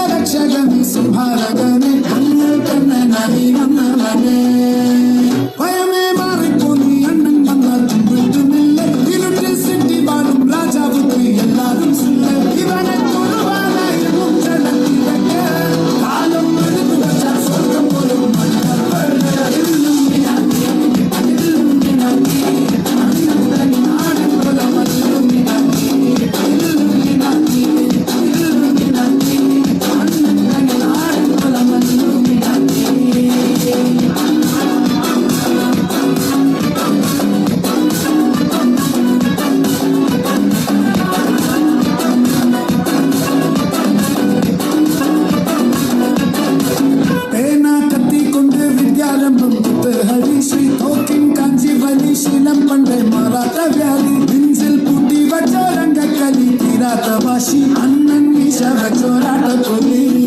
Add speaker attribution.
Speaker 1: രക്ഷകനെ സംഹാരകനെ ഞങ്ങൾ തന്നെ നദി വന്നവനെ ഭയമേ മാറിപ്പോ നീ അണ്ണൻ വന്നാൽ വിട്ടുന്നില്ല ഇരുട്ടിൽ സിറ്റി വാഴും രാജാവുക്ക് എല്ലാരും സില്ല ഇവനെ തൊഴുവാനായിരുന്നു ജനത്തിലൊക്കെ കാലം എടുത്തു വച്ചാൽ സ്വർഗം പോലും ശീലം പണ്ടേ മാറാത്ത വ്യാധി നെഞ്ചിൽ പൂട്ടി വച്ചോരങ്ക കലി തീരാത്ത വാശി അണ്ണൻ വീശ വച്ചോരാട്ട കൊല്ലി